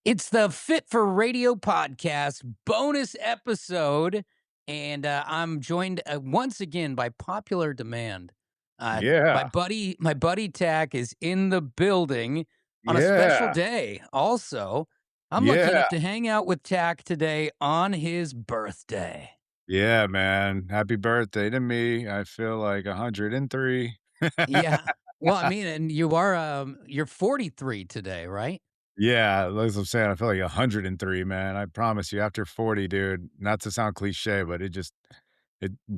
It's the Fit for Radio podcast bonus episode, and I'm joined once again by popular demand. My Yeah, buddy Tack is in the building on a special yeah, day. Also, I'm lucky yeah, enough to hang out with Tack today on his birthday. yeah, man. Happy birthday to me. I feel like 103. Yeah, well, I mean, and you're 43 today, right? Yeah, as I'm saying, I feel like 103, man. I promise you, after 40, dude, not to sound cliche, but it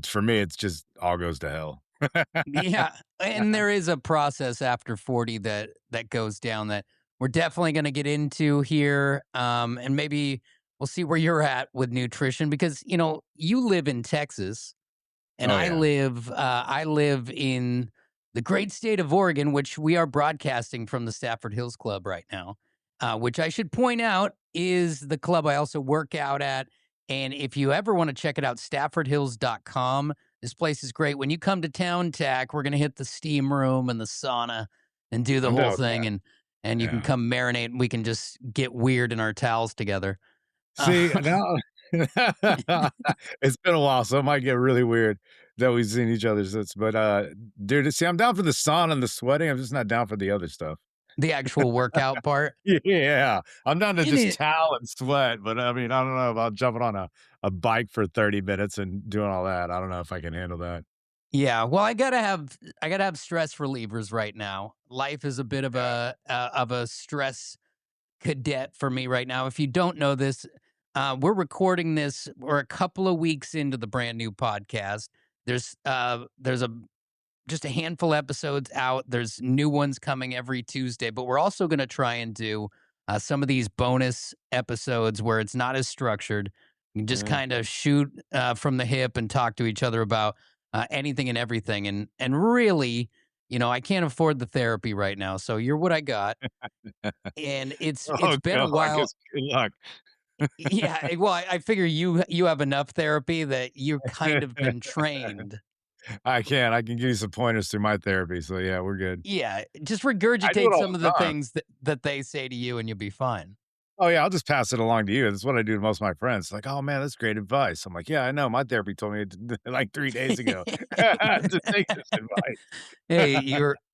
for me, it's just all goes to hell. Yeah, and there is a process after 40 that goes down that we're definitely gonna get into here, and maybe we'll see where you're at with nutrition because, you live in Texas, and Oh, yeah. I live in the great state of Oregon, which we are broadcasting from the Stafford Hills Club right now, which I should point out is the club I also work out at. And if you ever want to check it out, staffordhills.com. This place is great. When you come to town, Tack, we're going to hit the steam room and the sauna and do the I'm whole down with thing. that. And you can Yeah. come marinate and we can just get weird in our towels together. See, Uh, now it's been a while, so it might get really weird that we've seen each other since. But dude, see, I'm down for the sauna and the sweating. I'm just not down for the other stuff. the actual workout part. Yeah, I'm down to In just it. towel and sweat, but I mean, I don't know about jumping on a bike for 30 minutes and doing all that. I don't know if I can handle that. Yeah, well, I gotta have stress relievers right now. Life is a bit of a stress cadet for me right now. If you don't know this, we're recording this. We're a couple of weeks into the brand new podcast. There's a just a handful of episodes out. There's new ones coming every Tuesday, but we're also going to try and do some of these bonus episodes where it's not as structured. You can just Yeah. kind of shoot from the hip and talk to each other about anything and everything. And really, I can't afford the therapy right now, so you're what I got. And it's Oh been a god, I while. guess good luck. Yeah, well, I figure you have enough therapy that you've kind of been trained. I can give you some pointers through my therapy. So yeah, we're good. Yeah, just I do it regurgitate all some of the the time. things that they say to you and you'll be fine. Oh yeah, I'll just pass it along to you. That's what I do to most of my friends. Like, oh man, that's great advice. I'm like, yeah, I know. My therapy told me like 3 days ago to take this advice. Hey,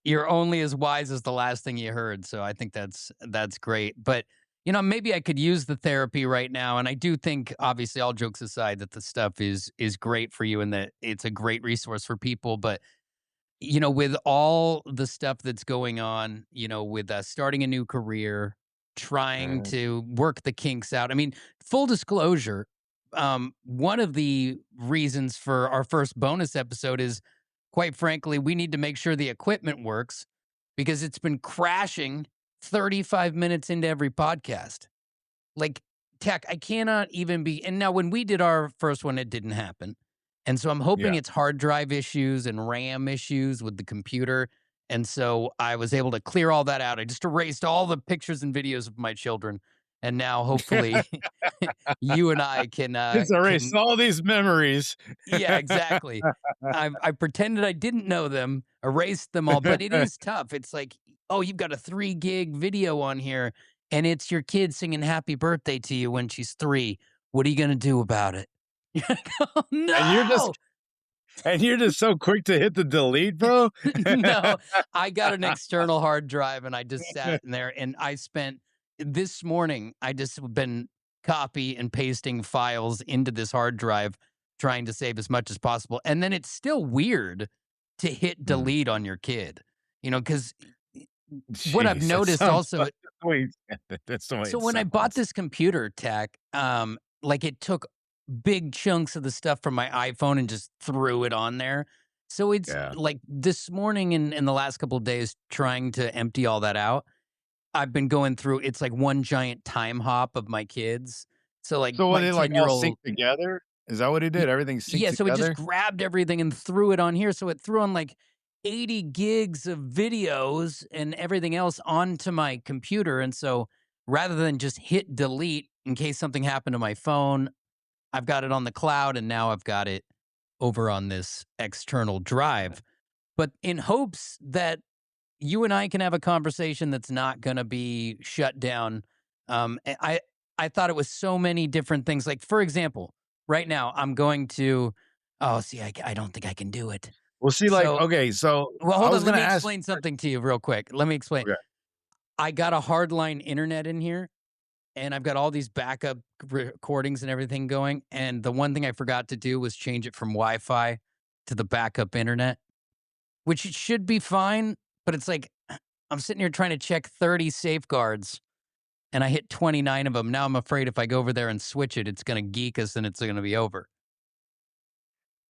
you're only as wise as the last thing you heard, so I think that's great. But, maybe I could use the therapy right now, and I do think, obviously, all jokes aside, that the stuff is great for you and that it's a great resource for people, but with all the stuff that's going on, with starting a new career, trying Uh, to work the kinks out. I mean, full disclosure, one of the reasons for our first bonus episode is, quite frankly, we need to make sure the equipment works because it's been crashing 35 minutes into every podcast. Like, tech, I cannot even be. And now, when we did our first one, it didn't happen. And so I'm hoping yeah. it's hard drive issues and RAM issues with the computer. And so I was able to clear all that out. I just erased all the pictures and videos of my children. And now hopefully you and I can Just erase can all these memories. yeah, exactly. I pretended I didn't know them, erased them all, but it is tough. It's like, oh, you've got a 3 gig video on here, and it's your kid singing happy birthday to you when she's 3. What are you gonna do about it? You're like, "Oh, And you're just no!" and you're just so quick to hit the delete, bro. No, I got an external hard drive, and I just sat in there, and I spent this morning, I just been copy and pasting files into this hard drive, trying to save as much as possible, and then it's still weird to hit Mm, delete on your kid, because what I've jeez, that noticed sounds also. fucking sweet. That's the way So it when I bought sounds. this computer tech, like it took big chunks of the stuff from my iPhone and just threw it on there. So it's Yeah. like this morning and in the last couple of days trying to empty all that out. I've been going through it's like one giant time hop of my kids. So like So, were my they, like, 10 all year old. synced together? Is that what he did? Everything synced Yeah, so it just together? grabbed everything and threw it on here. So it threw on like 80 gigs of videos and everything else onto my computer. And so rather than just hit delete in case something happened to my phone, I've got it on the cloud and now I've got it over on this external drive. But in hopes that you and I can have a conversation that's not going to be shut down I thought it was so many different things. Like for example, right now I'm going to. Oh, see, I don't think I can do it. Well, see, like, So, okay, so well, I hold was on. Let gonna me ask. explain something to you real quick. Let me explain. Okay, I got a hardline internet in here, and I've got all these backup recordings and everything going. And the one thing I forgot to do was change it from Wi-Fi to the backup internet, which it should be fine. But it's like I'm sitting here trying to check 30 safeguards, and I hit 29 of them. Now I'm afraid if I go over there and switch it, it's going to geek us and it's going to be over.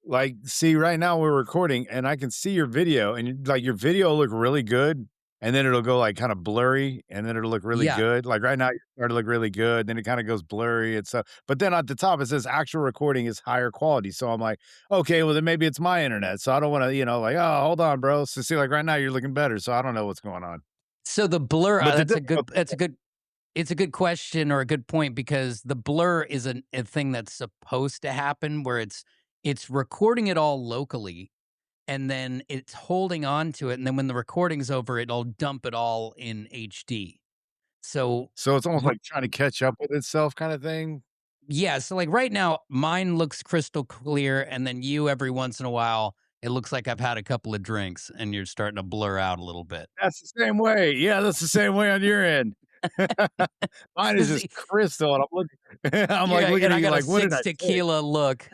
like, see, right now we're recording, and I can see your video, and like your video will look really good, and then it'll go like kind of blurry, and then it'll look really Yeah. good. Like right now, you start to look really good, then it kind of goes blurry and stuff. But then at the top, it says actual recording is higher quality. So I'm like, okay, well then maybe it's my internet. So I don't want to, like, oh, hold on, bro. So see, like right now, you're looking better. So I don't know what's going on. So the blur, But the that's thing a about good, it's a good question or a good point because the blur is a thing that's supposed to happen where it's recording it all locally and then it's holding on to it. And then when the recording's over, it'll dump it all in HD. So so it's almost r- like trying to catch up with itself, kind of thing. yeah, so like right now, mine looks crystal clear, and then you every once in a while, it looks like I've had a couple of drinks and you're starting to blur out a little bit. That's the same way. Yeah, that's the same way on your end. Mine is 'Cause just crystal, and I'm looking I'm, like, yeah, looking and at I you got a like, "What did six I say?" tequila look.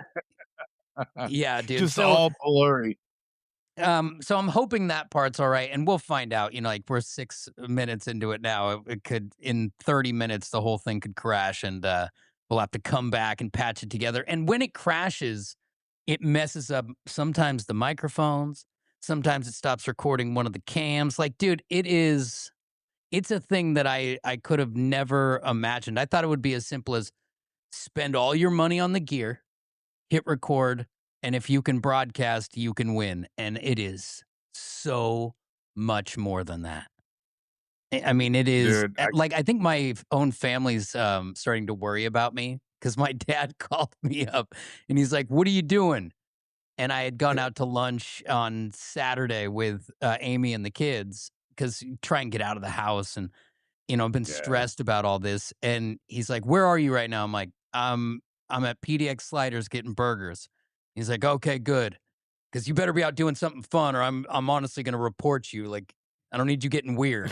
Yeah, dude. Just all blurry. So I'm hoping that part's all right, and we'll find out. Like we're 6 minutes into it now. It could in 30 minutes the whole thing could crash, and we'll have to come back and patch it together. And when it crashes, it messes up sometimes the microphones. Sometimes it stops recording one of the cams. Like, dude, it's a thing that I could have never imagined. I thought it would be as simple as spend all your money on the gear, hit record, and if you can broadcast, you can win. And it is so much more than that. I mean, it is Dude, I like I think my own family's starting to worry about me because my dad called me up and he's like, "What are you doing?" And I had gone out to lunch on Saturday with Amy and the kids because try and get out of the house and I've been yeah. stressed about all this. And he's like, "Where are you right now?" I'm like, I'm at PDX Sliders getting burgers." He's like, "Okay, good. Because you better be out doing something fun or I'm honestly gonna report you. Like, I don't need you getting weird."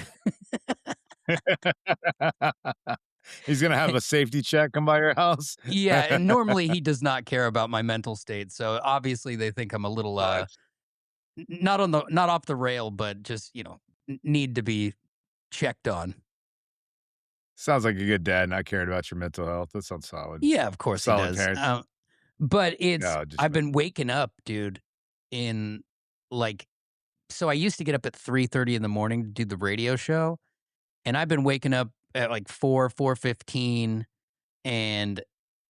He's gonna have a safety check come by your house. Yeah, and normally he does not care about my mental state. So obviously they think I'm a little Nice. not off the rail, but just, need to be checked on. Sounds like a good dad not caring about your mental health. That sounds solid. Yeah, of course he Solid does. parent. But No, just I've been waking up, dude, in like so I used to get up at 3:30 in the morning to do the radio show, and I've been waking up at like 4:15, and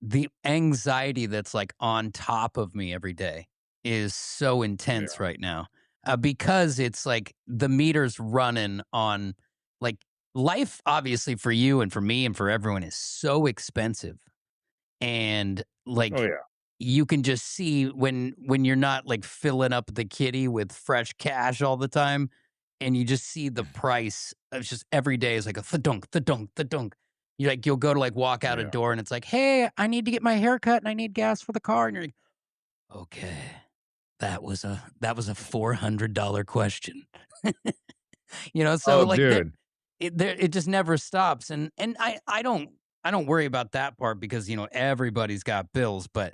the anxiety that's like on top of me every day is so intense yeah. right now. Because it's like the meter's running on like life obviously for you and for me and for everyone is so expensive and Oh, like yeah. you can just see when you're not like filling up the kitty with fresh cash all the time and you just see the price of just every day is like a thudunk thudunk thudunk. You'll go to like walk out a Yeah. door and it's like, "Hey, I need to get my hair cut and I need gas for the car." And you're like, "Okay, that was a $400 question." So Oh, like dude. it just never stops and I don't worry about that part because everybody's got bills, but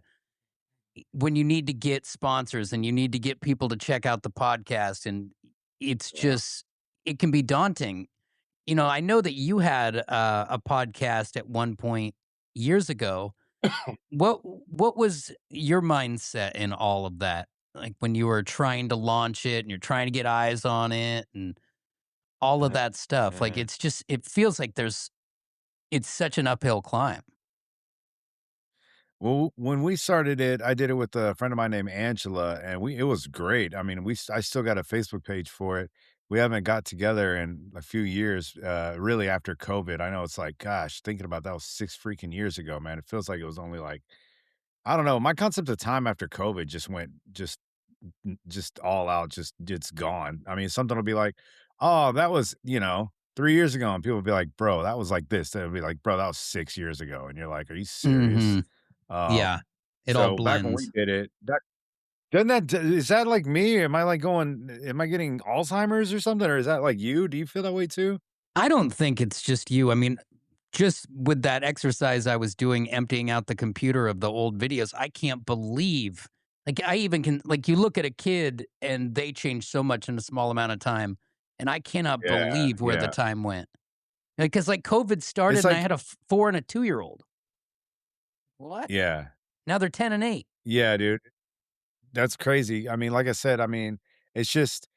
when you need to get sponsors and you need to get people to check out the podcast and it's Yeah. just it can be daunting. I know that you had a podcast at one point years ago. What was your mindset in all of that? Like when you were trying to launch it and you're trying to get eyes on it and all of that stuff. Like it feels like it's such an uphill climb. Well, when we started it, I did it with a friend of mine named Angela, and it was great. I mean, I still got a Facebook page for it. We haven't got together in a few years, really after COVID. I know it's like, gosh, thinking about that was 6 freaking years ago, man. It feels like it was only like, I don't know. My concept of time after COVID just went just all out, just it's gone. I mean, something will be like, oh, that was, 3 years ago, and people would be like, "Bro, that was like this." They'll be like, "Bro, that was 6 years ago." And you're like, "Are you serious?" Mhm. Yeah. It all So back when we blends. did it, that doesn't that is that like me? Am I getting Alzheimer's or something, or is that like you? Do you feel that way too? I don't think it's just you. I mean, just with that exercise I was doing, emptying out the computer of the old videos, I can't believe, like, I even can, like, you look at a kid and they change so much in a small amount of time. And I cannot Yeah, believe where the yeah. time went. Because like COVID It's started and I like had a 4 and a 2-year-old. What? yeah. Now they're 10 and 8. Yeah, dude. That's crazy. I mean, like I said, it's just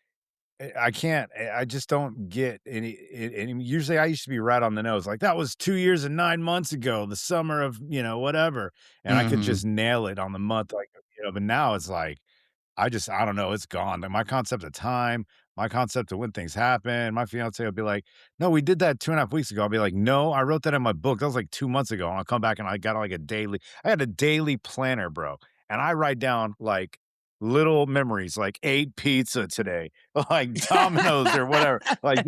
I can't I just don't get any usually I used to be right on the nose, like, "That was 2 years and 9 months ago, the summer of" whatever, and I could Mhm. just nail it on the month, like, but now it's like I don't know, it's gone. Like, my concept of time, my concept of when things happen, my fiance will be like, "No, we did that 2.5 weeks ago." I'll be like, "No, I wrote that in my book. That was like 2 months ago." And I'll come back and I had a daily planner, bro, and I write down, like, little memories, like, "Ate pizza today," like, Domino's or whatever, like,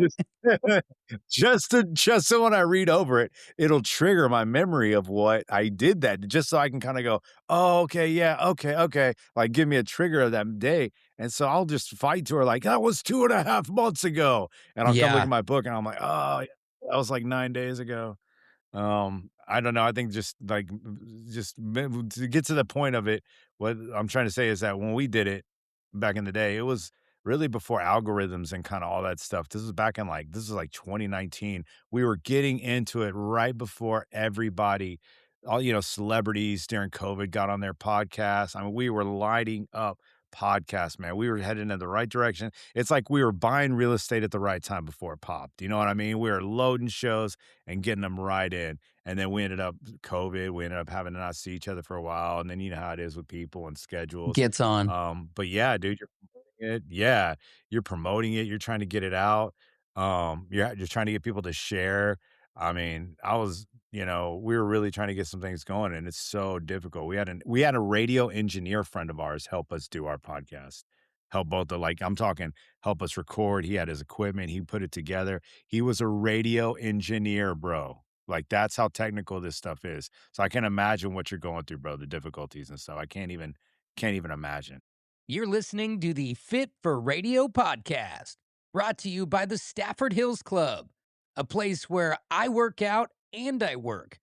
just just so when I read over it, it'll trigger my memory of what I did that just so I can kinda go, "Oh, okay, yeah, okay, okay." Like, give me a trigger of that day, and so I'll just fight to her like, "That was 2.5 months ago," and I'll come look at Yeah. my book, and I'm like, "Oh, yeah, that was, like, 9 days ago." I don't know, I think just, like, to get to the point of it, what I'm trying to say is that when we did it back in the day, it was really before algorithms and kinda all that stuff. This is, like, 2019. We were getting into it right before everybody all celebrities during COVID got on their podcasts. I mean, we were lighting up podcasts, man. We were heading in the right direction. It's like we were buying real estate at the right time before it popped. You know what I mean? We were loading shows and getting them right in. And then we ended up COVID. We ended up having to not see each other for a while. And then you know how it is with people and schedules. Gets on. But yeah, dude, you're promoting it. Yeah, you're promoting it. You're trying to get it out. You're trying to get people to share. I mean, we were really trying to get some things going, and it's so difficult. We had a radio engineer friend of ours help us do our podcast. Help both the like I'm talking help us record. He had his equipment, he put it together. He was a radio engineer, bro. Like that's how technical this stuff is. So I can imagine what you're going through, bro, the difficulties and stuff. I can't even imagine. You're listening to the Fit for Radio podcast, brought to you by the Stafford Hills Club, a place where I work out and I work.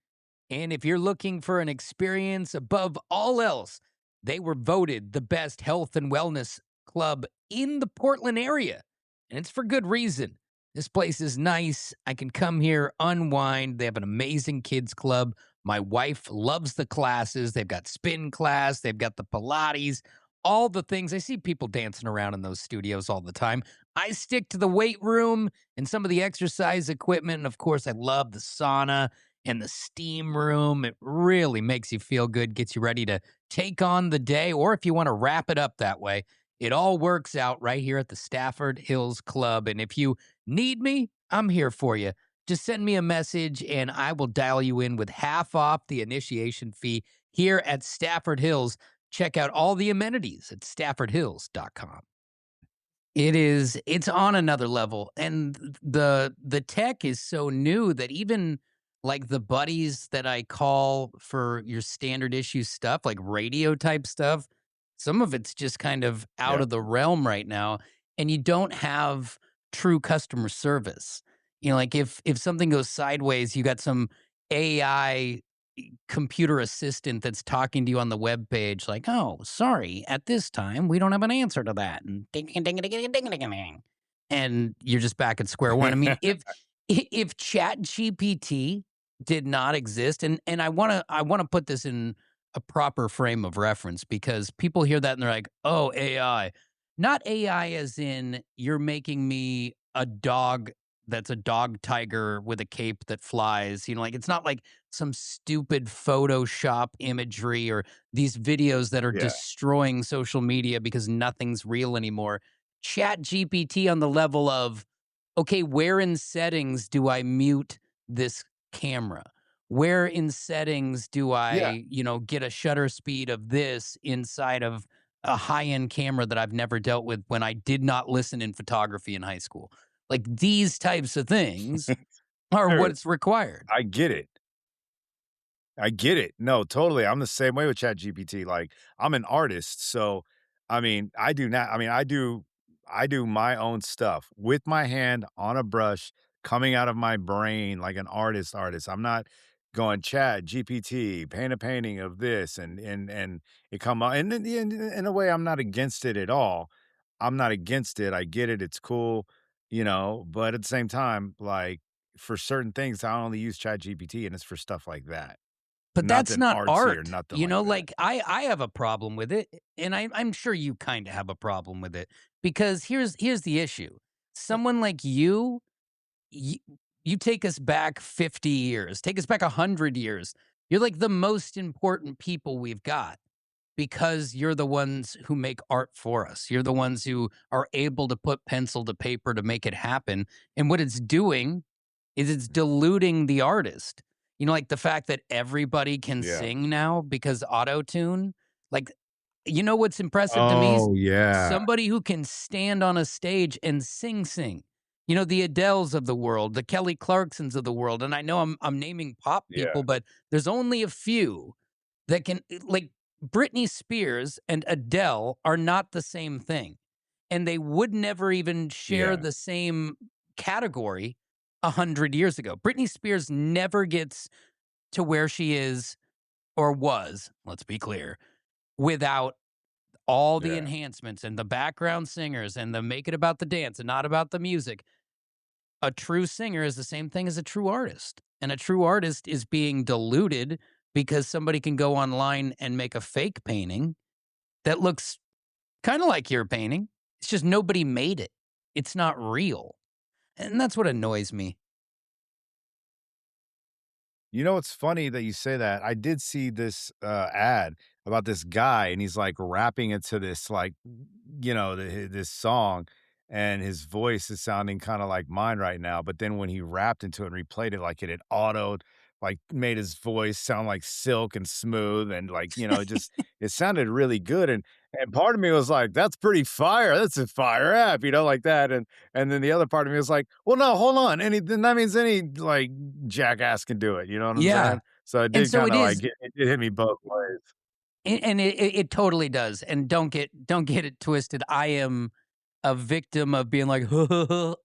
And if you're looking for an experience above all else, they were voted the best health and wellness club in the Portland area. And it's for good reason. This place is nice. I can come here, unwind. They have an amazing kids club. My wife loves the classes. They've got spin class, they've got the Pilates, all the things. I see people dancing around in those studios all the time. I stick to the weight room and some of the exercise equipment. And of course, I love the sauna and the steam room. It really makes you feel good, gets you ready to take on the day, or if you want to wrap it up that way, it all works out right here at the Stafford Hills Club. And if you need me, I'm here for you. Just send me a message and I will dial you in with half off the initiation fee here at Stafford Hills. Check out all the amenities at staffordhills.com. It's on another level, and the tech is so new that even, like, the buddies that I call for your standard issue stuff, like radio type stuff, some of it's just kind of out Yeah. of the realm right now, and you don't have true customer service. Like, if something goes sideways, you got some AI computer assistant that's talking to you on the web page like, "Oh, sorry, at this time, we don't have an answer to that." And ding, ding, ding, ding, ding, ding, ding, ding. And you're just back at square one. I mean, if Chat GPT did not exist, and I wanna put this in a proper frame of reference because people hear that and they're like, "Oh, AI." Not AI as in you're making me a dog that's a dog tiger with a cape that flies. Like, it's not like some stupid Photoshop imagery or these videos that are Yeah. destroying social media because nothing's real anymore. Chat GPT on the level of, okay, where in settings do I mute this camera? Where in settings do Yeah. I, get a shutter speed of this inside of a high end camera that I've never dealt with when I did not listen in photography in high school? Like these types of things are Sure, what's required. I get it. I get it. No, totally. I'm the same way with ChatGPT. Like, I'm an artist, so I mean, I do my own stuff with my hand on a brush coming out of my brain like an artist. I'm not going chat GPT, paint a painting of this and it come out and in a way I'm not against it at all. I'm not against it. I get it. It's cool, but at the same time, like for certain things, I only use Chat GPT and it's for stuff like that. But that's Nothing not artsy or art, nothing like that. like, I have a problem with it, and I'm sure you kinda have a problem with it, because here's the issue. Someone like you you take us back 50 years, take us back 100 years. You're like the most important people we've got because you're the ones who make art for us. You're the ones who are able to put pencil to paper to make it happen, and what it's doing is it's diluting the artist. Like the fact that everybody can Yeah. sing now because auto-tune, like, what's impressive to me is Oh, yeah. somebody who can stand on a stage and sing. The Adeles of the world, the Kelly Clarksons of the world, and I know I'm naming pop Yeah. people, but there's only a few that can like Britney Spears and Adele are not the same thing. And they would never even share Yeah. the same category 100 years ago. Britney Spears never gets to where she is or was, let's be clear, without all the Yeah. enhancements and the background singers and the make it about the dance and not about the music. A true singer is the same thing as a true artist. And a true artist is being diluted because somebody can go online and make a fake painting that looks kind of like your painting. It's just nobody made it. It's not real. And that's what annoys me. You know, it's funny that you say that. I did see this, ad about this guy, and he's, like, rapping into this, like, this song, and his voice is sounding kinda like mine right now, but then when he rapped into it and replayed it, like, it had autoed, like, made his voice sound like silk and smooth and, like, it sounded really good, and part of me was like, "That's pretty fire. That's a fire app," like that, and then the other part of me was like, "Well, no, hold on. Then that means any, like, jackass can do it," you know what I'm Yeah. saying? So it And did so it kinda, like, is, it hit me both ways. and it totally does. And don't get it twisted. I am a victim of being like,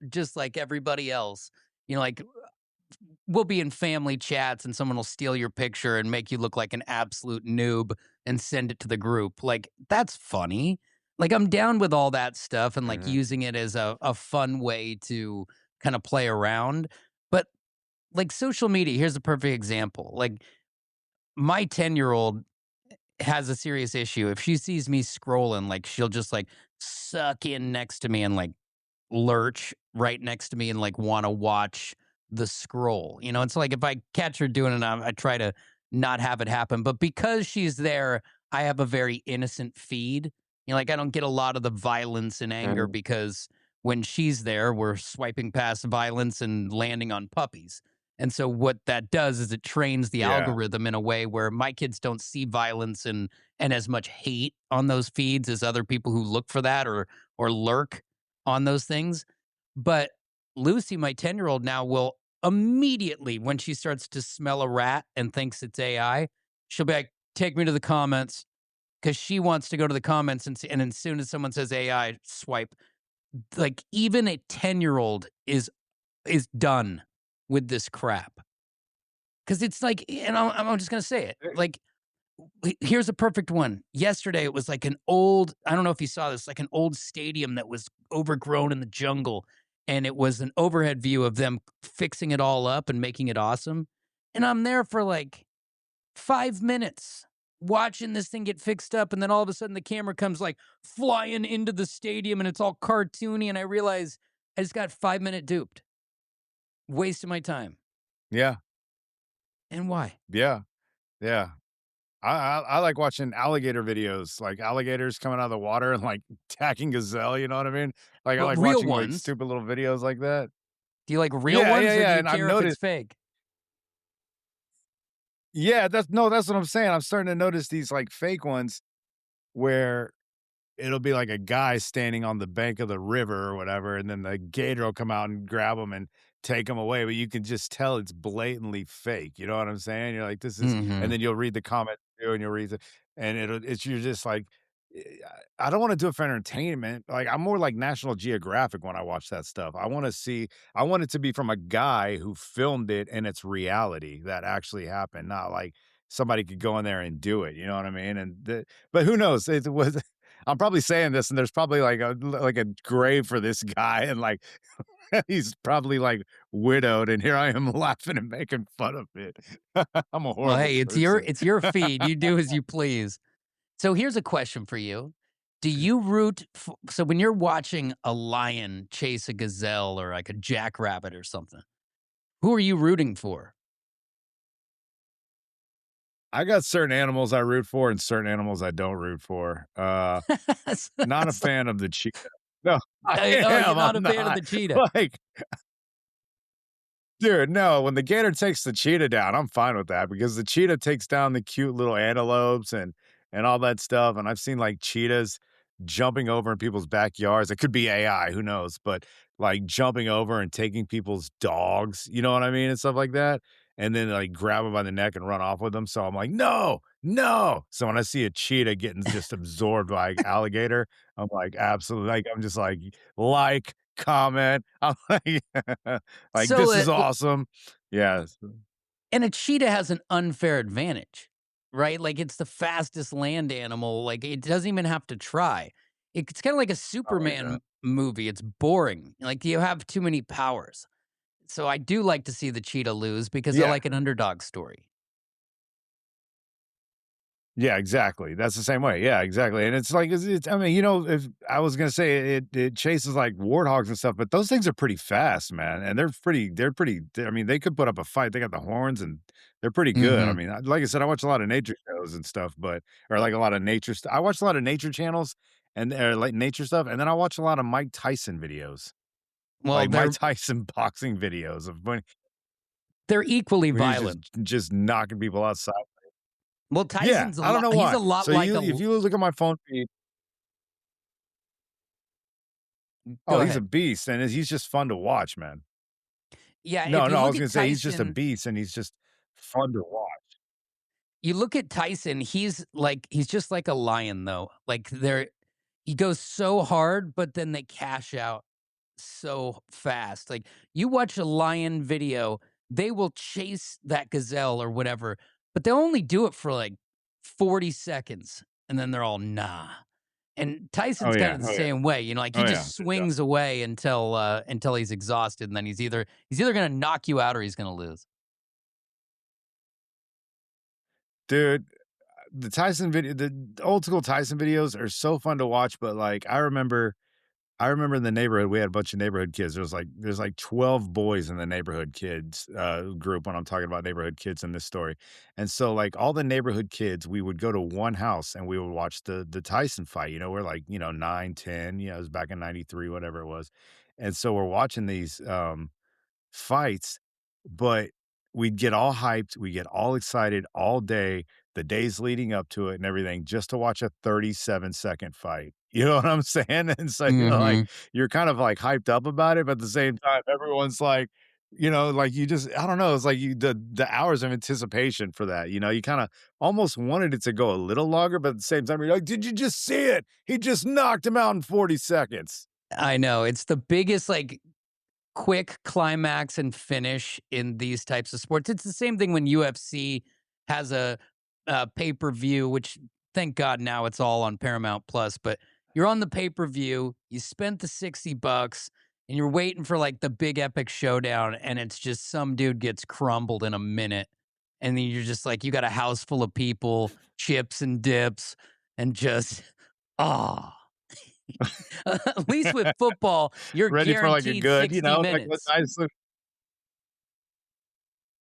just like everybody else. Like we'll be in family chats and someone will steal your picture and make you look like an absolute noob and send it to the group. Like, that's funny. Like, I'm down with all that stuff and like Mhm. using it as a fun way to kind of play around. But like social media, here's a perfect example. Like, my 10-year-old has a serious issue. If she sees me scrolling, like, she'll just like suck in next to me and like lurch right next to me and like want to watch the scroll. It's like if I catch her doing it, I try to not have it happen. But because she's there, I have a very innocent feed. Like I don't get a lot of the violence and anger Mhm. because when she's there, we're swiping past violence and landing on puppies. And so what that does is it trains the Yeah. algorithm in a way where my kids don't see violence and as much hate on those feeds as other people who look for that or lurk on those things. But Lucy, my 10-year-old now will immediately, when she starts to smell a rat and thinks it's AI, she'll be like, take me to the comments because she wants to go to the comments and as soon as someone says AI, swipe. Like even a 10-year-old is done with this crap. Cause it's like, and I'm just gonna say it. Like here's a perfect one. Yesterday, it was like an old, I don't know if you saw this, like an old stadium that was overgrown in the jungle. And it was an overhead view of them fixing it all up and making it awesome. And I'm there for like 5 minutes watching this thing get fixed up. And then all of a sudden, the camera comes like flying into the stadium and it's all cartoony. And I realize I just got 5 minute duped, wasting my time. Yeah. And why? Yeah. Yeah. I like watching alligator videos, like alligators coming out of the water and, like, attacking gazelle, you know what I mean? Like, I But like real watching, like, ones, stupid little videos like that. do you like real Yeah, ones yeah, or do yeah, you and I've care if it's noticed. fake? Yeah, that's what I'm saying. I'm starting to notice these, like, fake ones where it'll be like a guy standing on the bank of the river or whatever, and then the gator will come out and grab him and take him away, but you can just tell it's blatantly fake, you know what I'm saying? You're like, "This is," and Mhm. then you'll read the comments too, and you'll read the and it's you're just like, eh, I don't wanna do it for entertainment, like, I'm more like National Geographic when I watch that stuff. I want it to be from a guy who filmed it and it's reality that actually happened, not like somebody could go in there and do it, you know what I mean? And the but who knows? It was I'm probably saying this, and there's probably like a grave for this guy, and like he's probably like widowed, and here I am laughing and making fun of it. I'm a Well, horrible hey, person. it's your feed. You do as you please. So here's a question for you. Do you so when you're watching a lion chase a gazelle or like a jackrabbit or something, who are you rooting for? I got certain animals I root for and certain animals I don't root for. Not a So fan of the cheetah. No, I oh, you're am. not I'm a fan of the not. cheetah. Like, dude, no, when the gator takes the cheetah down, I'm fine with that because the cheetah takes down the cute little antelopes and all that stuff, and I've seen, like, cheetahs jumping over in people's backyards. It could be AI, who knows, but, like, jumping over and taking people's dogs, you know what I mean, and stuff like that, and then, like, grab them by the neck and run off with them, so I'm like, "No, no!" So when I see a cheetah getting just absorbed by alligator, I'm like, absolutely, like, I'm just like, comment. I'm like like, So "This is awesome." Yes. and a cheetah has an unfair advantage, right? Like it's the fastest land animal. Like it doesn't even have to try. It's kind of like a Oh, yeah. Superman movie. It's boring. Like you have too many powers. So I do like to see the cheetah lose because I Yeah. like an underdog story. Yeah, exactly. That's the same way. Yeah, exactly, and it's like it's I mean, if I was gonna say it chases like warthogs and stuff, but those things are pretty fast, man, and I mean, they could put up a fight. They got the horns and they're pretty good. I Hmm. mean, like I said, I watch a lot of nature shows and stuff, or like a lot of I watch a lot of nature channels and like nature stuff, and then I watch a lot of Mike Tyson videos, Well, like Mike Tyson boxing videos of they're equally when he's violent. just knocking people outside. Well, Yeah, Tyson's a I don't lot. know He's why. a lot So like you a. if you look at my phone feed. Oh, Go he's a ahead. beast, and he's just fun to watch, man. Yeah, if No, you no, I look was at gonna say he's just a Tyson, beast, and he's just fun to watch. he's just like a lion though. Like he goes so hard, but then they cash out so fast. Like you watch a lion video, they will chase that gazelle or whatever, but they'll only do it for like 40 seconds and then they're all nah. And Oh, Tyson's kind yeah. of the Oh, yeah. same way, like he Oh, yeah. just swings away until he's exhausted and then he's either going to knock you out or he's going to lose. Dude, the old school Tyson videos are so fun to watch, but, like, I remember in the neighborhood, we had a bunch of neighborhood kids. There's like 12 boys in the neighborhood kids, group when I'm talking about neighborhood kids in this story. And so, like, all the neighborhood kids, we would go to one house and we would watch the Tyson fight. We're like, 9, 10. It was back in '93, whatever it was. And so we're watching these, fights, but we'd get all hyped, we get all excited all day, the days leading up to it and everything, just to watch a 37-second fight. You know what I'm saying? And so Mhm. you're kind of like hyped up about it, but at the same time, everyone's like, like you just I don't know, it's like the hours of anticipation for that, you kind of almost wanted it to go a little longer, but at the same time, you're like, did you just see it? He just knocked him out in 40 seconds. I know. It's the biggest quick climax and finish in these types of sports. It's the same thing when UFC has a pay-per-view, which thank God now it's all on Paramount Plus, but you're on the pay-per-view, you spent the $60 and you're waiting for like the big epic showdown and it's just some dude gets crumbled in a minute. And then you're just like you got a house full of people, chips and dips and just ah. At least with football, you're Ready for like a guaranteed good, 60 like a minutes. nice.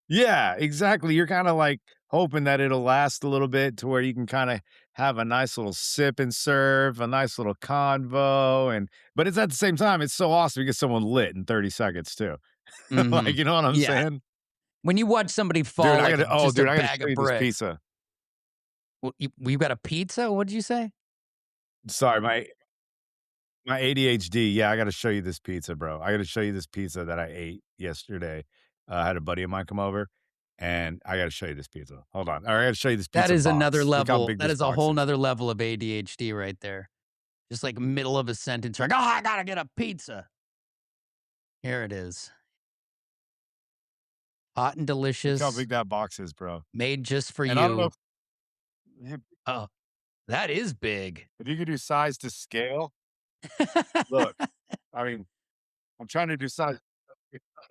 Yeah, exactly. You're kinda, like, hoping that it'll last a little bit to where you can kinda have a nice little sip and serve, a nice little convo, but it's at the same time, it's so awesome to get someone lit in 30 seconds too. Like, Mhm. you know what I'm Yeah. saying? When you watch somebody fall like just a Dude, I gotta bag show of you this bricks. pizza. "Well, you got a pizza? What'd you say?" Sorry, my ADHD. Yeah, I gotta show you this pizza, bro. I gotta show you this pizza that I ate yesterday. I had a buddy of mine come over, and I gotta show you this pizza. Hold on. Or I gotta show you this That pizza is another box. Look how level. big That this is a box whole is. nother level of ADHD right there. Just like middle of a sentence, like, "Oh, I gotta get a pizza." Here it is. Hot and Look how delicious, big that box is, bro. made just for And I don't know you. if Oh, that is big. if you could do size to scale. Look, I mean, I'm trying to do size.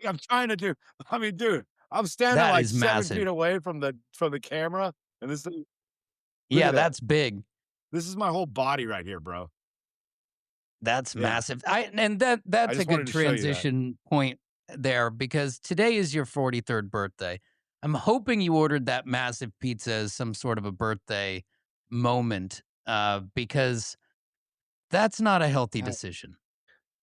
I'm trying to do. I mean, dude, I'm standing That like is 7 feet massive. away from the camera, and this thing. Look Yeah, at that. that's big. This is my whole body right here, bro. That's Yeah, massive. I and I that's a just good wanted to show you that. transition point there because today is your 43rd birthday. I'm hoping you ordered that massive pizza as some sort of a birthday moment, because that's not a healthy decision.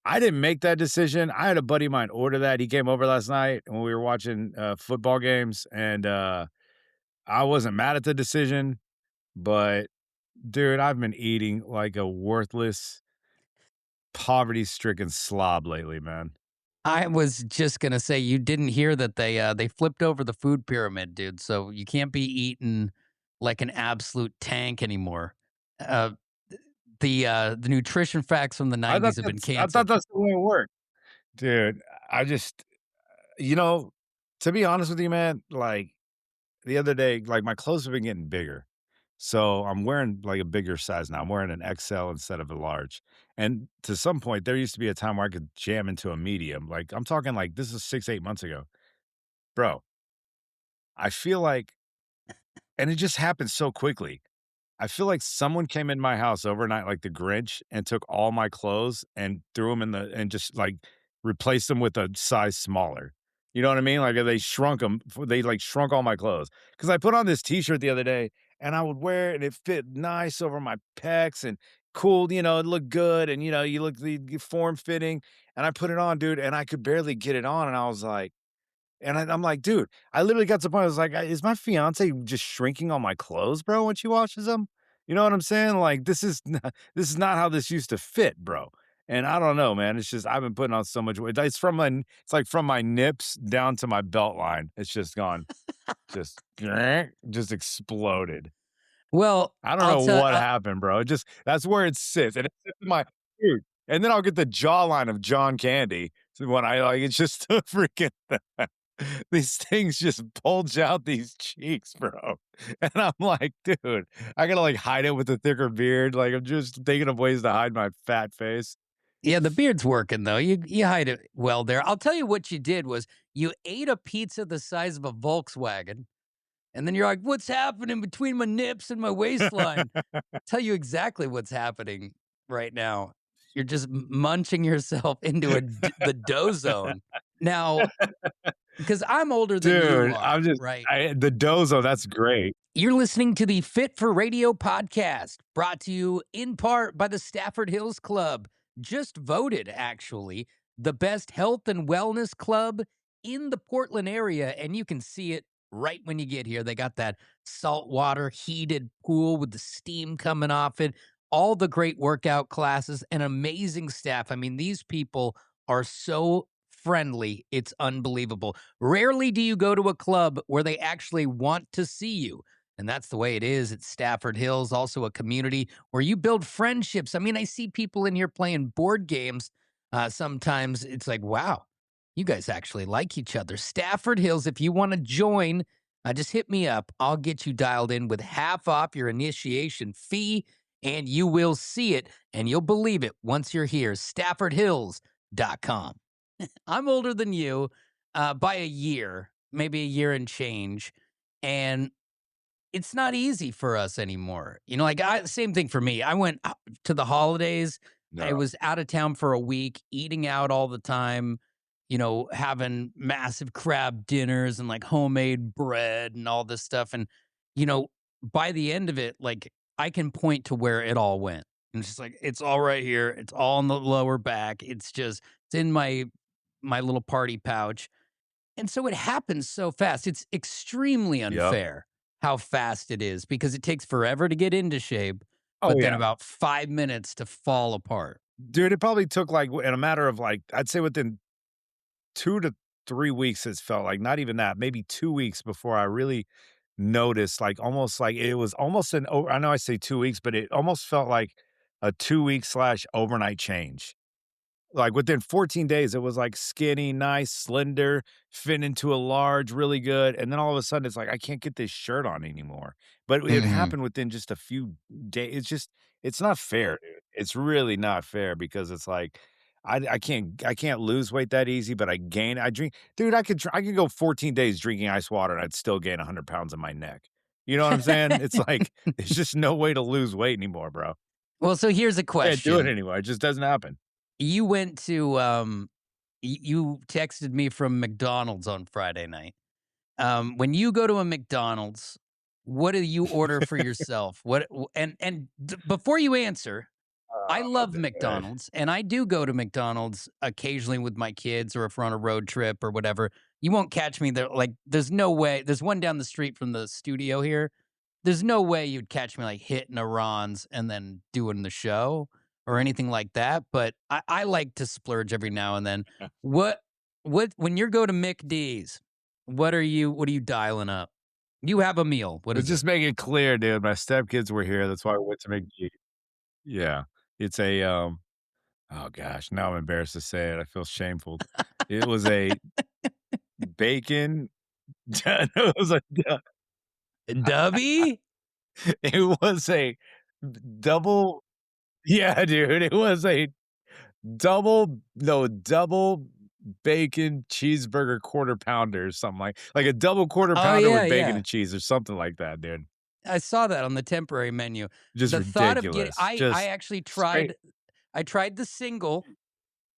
I didn't make that decision. I had a buddy of mine order that. He came over last night when we were watching, football games, and, I wasn't mad at the decision, but, dude, I've been eating like a worthless, poverty-stricken slob lately, man. I was just gonna say you didn't hear that they flipped over the food pyramid, dude. So you can't be eating like an absolute tank anymore. Uh, the nutrition facts from the '90s have been I thought canceled. that's the way it worked. Dude, I just you know, to be honest with you, man, like, the other day, like, my clothes have been getting bigger. So, I'm wearing, like, a bigger size now. I'm wearing an XL instead of a large. And to some point, there used to be a time where I could jam into a medium. Like, I'm talking like this is 6, 8 months ago. Bro, I feel like and it just happened so quickly. I feel like someone came in my house overnight like the Grinch and took all my clothes and threw them in the and just, like, replaced them with a size smaller. You know what I mean? Like, they shrunk them. They, like, shrunk all my clothes. Because I put on this T-shirt the other day, and I would wear it, and it fit nice over my pecs and cool, it looked good, and, you look the form-fitting, and I put it on, dude, and I could barely get it on, and I was like I'm like, "Dude," I literally got to the point I was like, "Is my fiance just shrinking all my clothes, bro, when she washes them?" You know what I'm saying? Like, this is not how this used to fit, bro. And I don't know, man. It's just I've been putting on so much weight. It's like from my nips down to my belt line. It's just gone, just just exploded. Well, I don't I'll know tell. what happened, bro. It just that's where it sits, and it sits in my dude. And then I'll get the jawline of John Candy. So when I like, it's just a freaking these things just bulge out these cheeks, bro. And I'm like, dude, I gotta like hide it with a thicker beard. Like I'm just thinking of ways to hide my fat face. Yeah, the beard's working though. You hide it well there. I'll tell you what you did was you ate a pizza the size of a Volkswagen, and then you're like, "What's happening between my nips and my waistline?" Tell you exactly what's happening right now. You're just munching yourself into the dough zone. Now, because I'm older than you Dude, are, right? the dozo, that's great. You're listening to the Fit for Radio podcast, brought to you in part by the Stafford Hills Club, just voted actually the best health and wellness club in the Portland area. And you can see it right when you get here. They got that saltwater heated pool with the steam coming off it, all the great workout classes, and amazing staff. I mean, these people are so friendly. It's unbelievable. Rarely do you go to a club where they actually want to see you. And that's the way it is at Stafford Hills, also a community where you build friendships. I mean, I see people in here playing board games. Sometimes it's like, wow, you guys actually like each other. Stafford Hills, if you want to join, just hit me up. I'll get you dialed in with half off your initiation fee, and you will see it and you'll believe it once you're here. StaffordHills.com. I'm older than you by a year, maybe a year and change. And it's not easy for us anymore. Like same thing for me. I went to the holidays. I No. was out of town for a week, eating out all the time, having massive crab dinners and like homemade bread and all this stuff. And, you know, by the end of it, like I can point to where it all went. And it's just like, it's all right here. It's all in the lower back. It's in my little party pouch. And so it happens so fast. It's extremely Yep. unfair how fast it is because it takes forever to get into shape. Oh, but then yeah. about 5 minutes to fall apart. Dude, it probably took, like, in a matter of, like, I'd say within 2 to 3 weeks, it's felt like, not even that, maybe 2 weeks before I really noticed, like, almost like it was almost an o I know I say 2 weeks, but it almost felt like a 2 week slash overnight change. Like, within 14 days, it was, like, skinny, nice, slender, fit into a large, really good, and then all of a sudden, it's like, "I can't get this shirt on anymore." But it Mhm. happened within just a few days. It's not fair, dude. It's really not fair because it's like, I can't lose weight that easy, but I drink dude, I could go 14 days drinking ice water, and I'd still gain 100 pounds in my neck. You know what I'm saying? It's like, there's just no way to lose weight anymore, bro. Well, so here's a Can't do it question. anymore. It just doesn't happen. You went to, you texted me from McDonald's on Friday night. When you go to a McDonald's, what do you order for yourself? Before you answer, I Oh, love dude. McDonald's, and I do go to McDonald's occasionally with my kids or if we're on a road trip or whatever. You won't catch me there. Like, there's no way. There's one down the street from the studio here. There's no way you'd catch me like hitting a Ron's and then doing the show or anything like that. But I like to splurge every now and then. What when you go to McD's, what are you dialing up? You have a meal. What But is it? just make it clear, dude, my stepkids were here, that's why I went to McGee. Yeah. It's a, oh gosh, now I'm embarrassed to say it, I feel shameful. It was a bacon it was a Dubby? it was a double yeah, dude, it was a double bacon cheeseburger quarter pounder or something like a double quarter Oh pounder yeah, with bacon yeah. and cheese or something like that, dude. I saw that on the temporary menu. Just The thought of getting ridiculous. I Just actually straight tried the single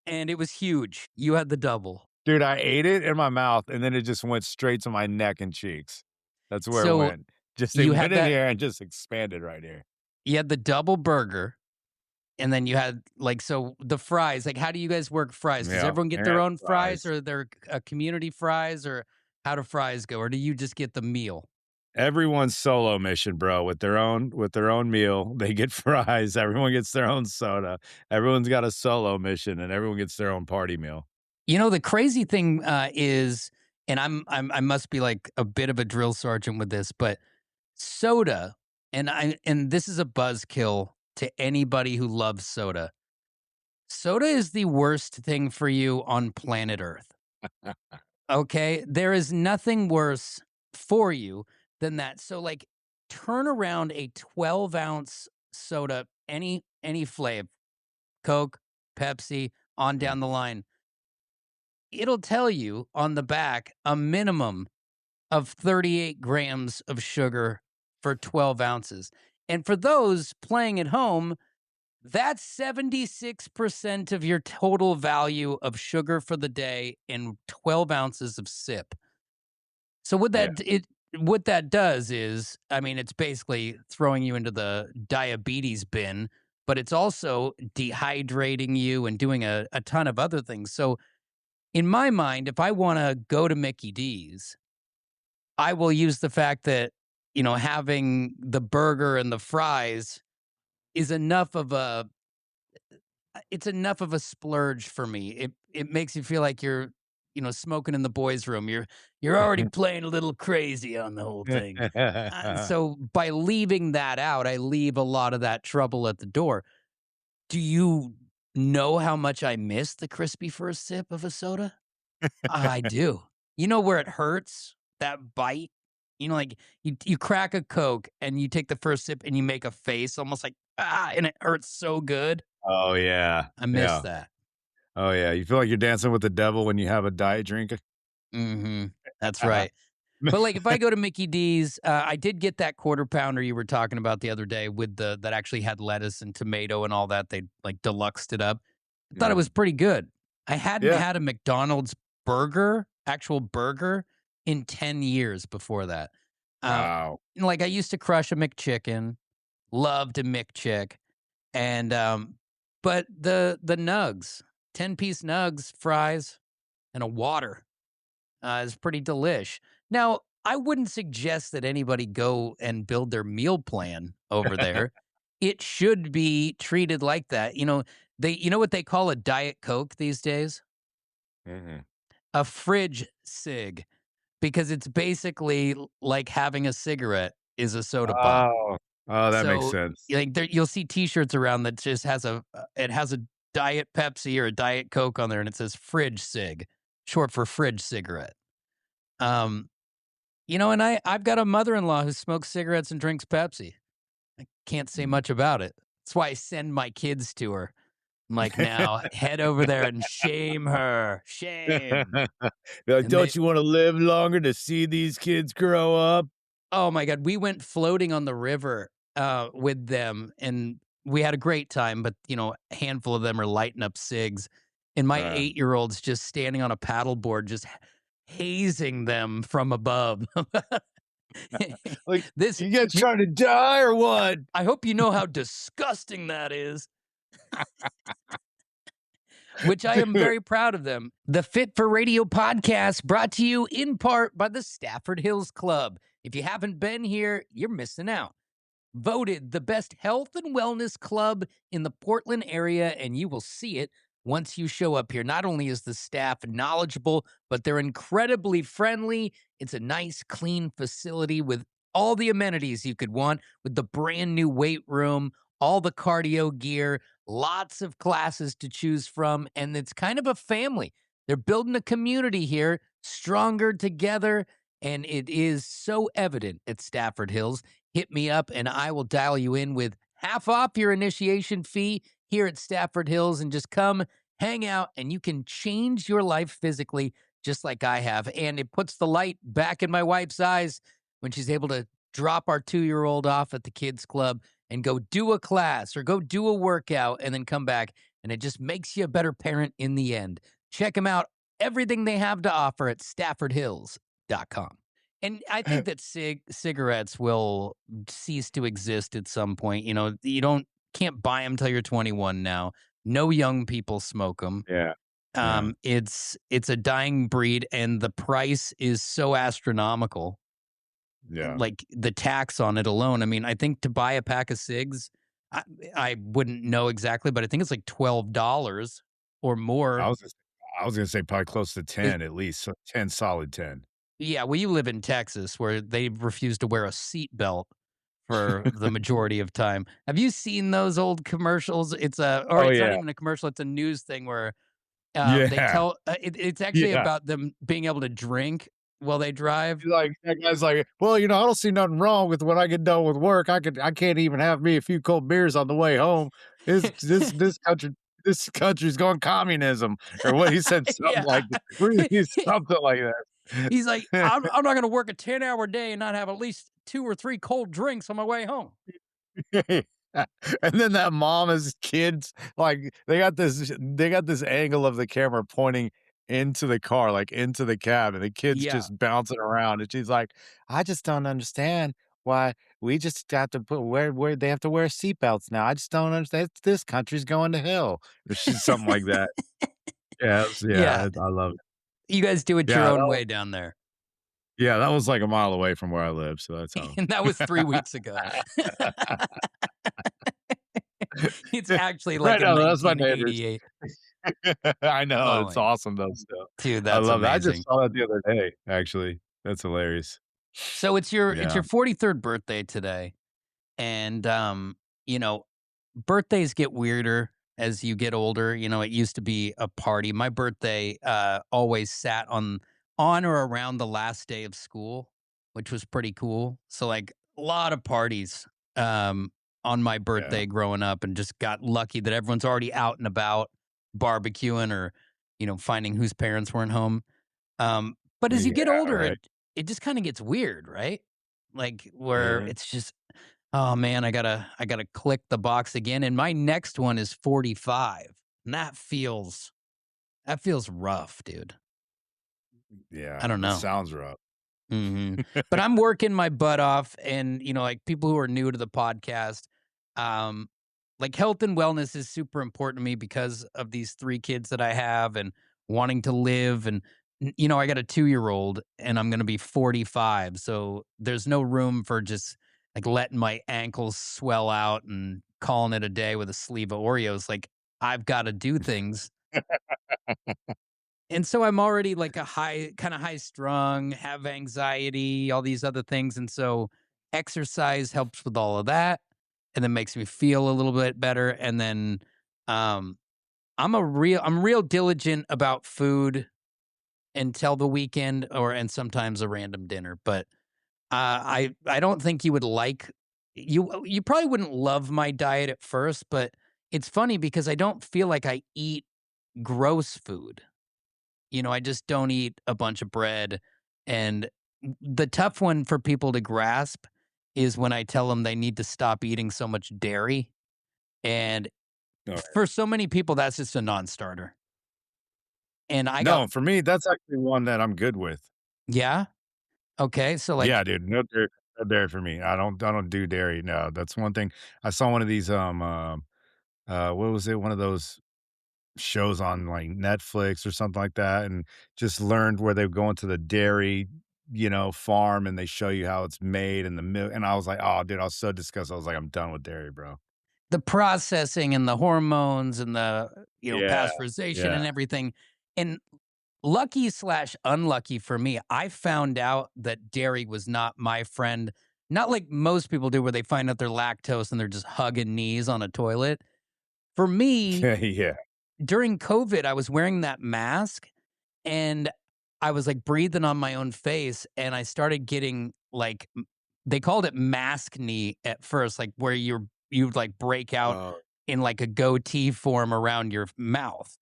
and it was huge. You had the double. dude, I ate it in my mouth, and then it just went straight to my neck and cheeks. That's where it So went. Just it you went had in that here and just expanded right here. you had the double burger and then you had like so the fries, like how do you guys work fries? Does Yeah, everyone get their and own fries fries. or their community fries or how do fries go or do you just get the meal? Everyone's solo mission, bro, with their own meal. They get fries, everyone gets their own soda. Everyone's got a solo mission, and everyone gets their own party meal. You know, the crazy thing is, and I must be like a bit of a drill sergeant with this, but soda, and this is a buzzkill to anybody who loves soda. Soda is the worst thing for you on planet Earth. Okay? There is nothing worse for you than that. So like turn around a 12-ounce soda, any flavor, Coke, Pepsi, on Mm. down the line. It'll tell you on the back a minimum of 38 grams of sugar for 12 ounces. And for those playing at home, that's 76% of your total value of sugar for the day in 12 ounces of sip. So Yeah. what that does is, I mean, it's basically throwing you into the diabetes bin, but it's also dehydrating you and doing a ton of other things. So in my mind, if I want to go to Mickey D's, I will use the fact that, having the burger and the fries is it's enough of a splurge for me. It makes you feel like you're, smoking in the boys' room. You're already playing a little crazy on the whole thing. So by leaving that out, I leave a lot of that trouble at the door. Do you know how much I miss the crispy first sip of a soda? I do. You know where it hurts? That bite? Like you crack a Coke and you take the first sip and you make a face almost like, and it hurts so good. Oh, yeah. I miss Yeah. that. Oh, yeah. You feel like you're dancing with the devil when you have a diet drink? Mhm. That's right. But, like, if I go to Mickey D's, I did get that quarter pounder you were talking about the other day with that actually had lettuce and tomato and all that. They, like, deluxed it up. I thought it Yeah. was pretty good. I hadn't Yeah. had a McDonald's actual burger, in 10 years before that. Um, Wow. like, I used to crush a McChicken, loved a McChick, and, but the nugs, 10-piece nugs, fries, and a water. Is pretty delish. Now, I wouldn't suggest that anybody go and build their meal plan over there. It should be treated like that. You know what they call a Diet Coke these days? Mhm. A fridge cig, because it's basically like having a cigarette is a soda pop. Oh. Oh, that makes So, sense. like, you'll see T-shirts around that just has it has a Diet Pepsi or a Diet Coke on there, and it says fridge cig, short for fridge cigarette. Um, and I've got a mother-in-law who smokes cigarettes and drinks Pepsi. I can't say Mm. much about it. That's why I send my kids to her. I'm like, "Now head over there and shame her. Shame." They're like, And they "Don't you wanna live longer to see these kids grow up?" Oh my god, we went floating on the river, with them, and we had a great time, but, a handful of them are lighting up cigs, and my Uh, 8-year-old's just standing on a paddleboard, just hazing them from above. like, This "You guys you trying to die or what?" I hope you know how disgusting that is. Which I am Dude. very proud of them. The Fit for Radio podcast brought to you in part by the Stafford Hills Club. If you haven't been here, you're missing out. Voted the best health and wellness club in the Portland area, and you will see it once you show up here. Not only is the staff knowledgeable, but they're incredibly friendly. It's a nice, clean facility with all the amenities you could want, with the brand new weight room, all the cardio gear, lots of classes to choose from, and it's kind of a family. They're building a community here, stronger together, and it is so evident at Stafford Hills. Hit me up and I will dial you in with half off your initiation fee here at Stafford Hills, and just come hang out and you can change your life physically just like I have. And it puts the light back in my wife's eyes when she's able to drop our 2-year-old off at the kids club and go do a class or go do a workout and then come back. And it just makes you a better parent in the end. Check them out. Everything they have to offer at staffordhills.com. And I think that cigarettes will cease to exist at some point. You can't buy them till you're 21 now. No young people smoke them. Yeah. Yeah. It's a dying breed, and the price is so astronomical. Yeah. Like the tax on it alone. I mean, I think to buy a pack of cigs, I, I wouldn't know exactly, but I think it's like $12 or I more. was gonna I was gonna say probably close to 10 at least, so 10 solid 10. Yeah, well, you live in Texas where they refuse to wear a seatbelt for the majority of time. Have you seen those old commercials? Or Oh, it's not yeah. even a commercial, it's a news thing where, they Yeah. tell it's actually Yeah. about them being able to drink while they drive. Like, that guy's like, "Well, I don't see nothing wrong with when I get done with work. I can't even have me a few cold beers on the way home. This country's going communism," or what he said something Yeah. like something like that. He's like, I'm not gonna work a 10-hour day and not have at least 2 or 3 cold drinks on my way home. And then that mom and his kids, like, they got this angle of the camera pointing into the car, like, into the cab, and the kid's Yeah. just bouncing around, and she's like, "I just don't understand why we just got to put where they have to wear seatbelts now. I just don't understand. This country's going to hell." Or she's something like that. Yes, Yeah. yeah, I love it. You guys do it your Yeah, own way down there. that was, like, a mile away from where I live, so that's how. And that was 3 weeks ago. It's actually like Right a now, that's my neighbors. 1988. I know, Oh it's my awesome though, still. dude, I that's love that. I just amazing. saw that the other day, actually. That's hilarious. So it's your Yeah, 43rd birthday today, and, you know, birthdays get weirder as you get older. It used to be a party. My birthday, always sat on or around the last day of school, which was pretty cool. So, like, a lot of parties, on my yeah. birthday growing up, and just got lucky that everyone's already out and about barbecuing or, finding whose parents weren't home. But as you get Yeah, older, right. it just kinda gets weird, right? Like, where Mhm. it's just, "Oh, man, I gotta click the box again," and my next one is 45, and that feels rough, dude. I Yeah, don't that know. sounds rough. But I'm working my butt off, and, like, people who are new to the podcast, um, like, health and wellness is super important to me because of these 3 kids that I have and wanting to live, and, I got a 2-year-old, and I'm gonna be 45, so there's no room for just like letting my ankles swell out and calling it a day with a sleeve of Oreos. Like I've got to do things. And so I'm already like a kind of high strung, have anxiety, all these other things. And so exercise helps with all of that and then makes me feel a little bit better. And then um I'm real diligent about food until the weekend and sometimes a random dinner. But I don't think you would like you probably wouldn't love my diet at first, but it's funny because I don't feel like I eat gross food. I just don't eat a bunch of bread. And the tough one for people to grasp is when I tell them they need to stop eating so much dairy. And Alright. for so many people, that's just a non-starter. And I got No, for me, that's actually one that I'm good with. yeah? Okay. So Yeah, like dude, no dairy for me. I don't do dairy, no, that's one thing. I saw one of these, what was it? One of those shows on, like, Netflix or something like that, and just learned where they go into the dairy, farm, and they show you how it's made and the milk, and I was like, "Oh, dude," I was so disgusted. I was like, "I'm done with dairy, bro." the processing and the hormones and the, Yeah, pasteurization yeah. and everything. And lucky slash unlucky for me, I found out that dairy was not my friend. Not like most people do, where they find out they're lactose and they're just hugging knees on a toilet. For me, Yeah. during COVID, I was wearing that mask and I was like breathing on my own face. And I started getting like, they called it mask knee at first, like where you'd like break out Oh, in like a goatee form around your mouth.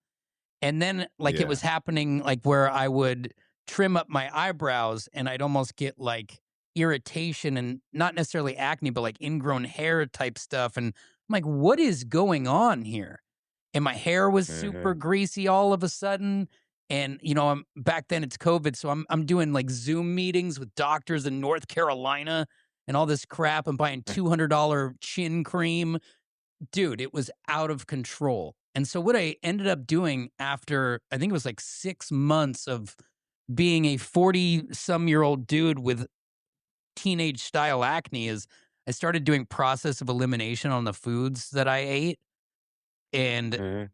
And then, like, it yeah. was happening, like, where I would trim up my eyebrows and I'd almost get, like, irritation and not necessarily acne, but, like, ingrown hair type stuff, and I'm like, "What is going on here?" And my hair was super Mhm. greasy all of a sudden, and, back then it's COVID, so I'm doing, like, Zoom meetings with doctors in North Carolina and all this crap. I'm buying $200 chin cream. Dude, it was out of control. And so what I ended up doing after I think it was like 6 months of being a 40-some-year-old dude with teenage style acne is I started doing process of elimination on the foods that I ate, and Mhm.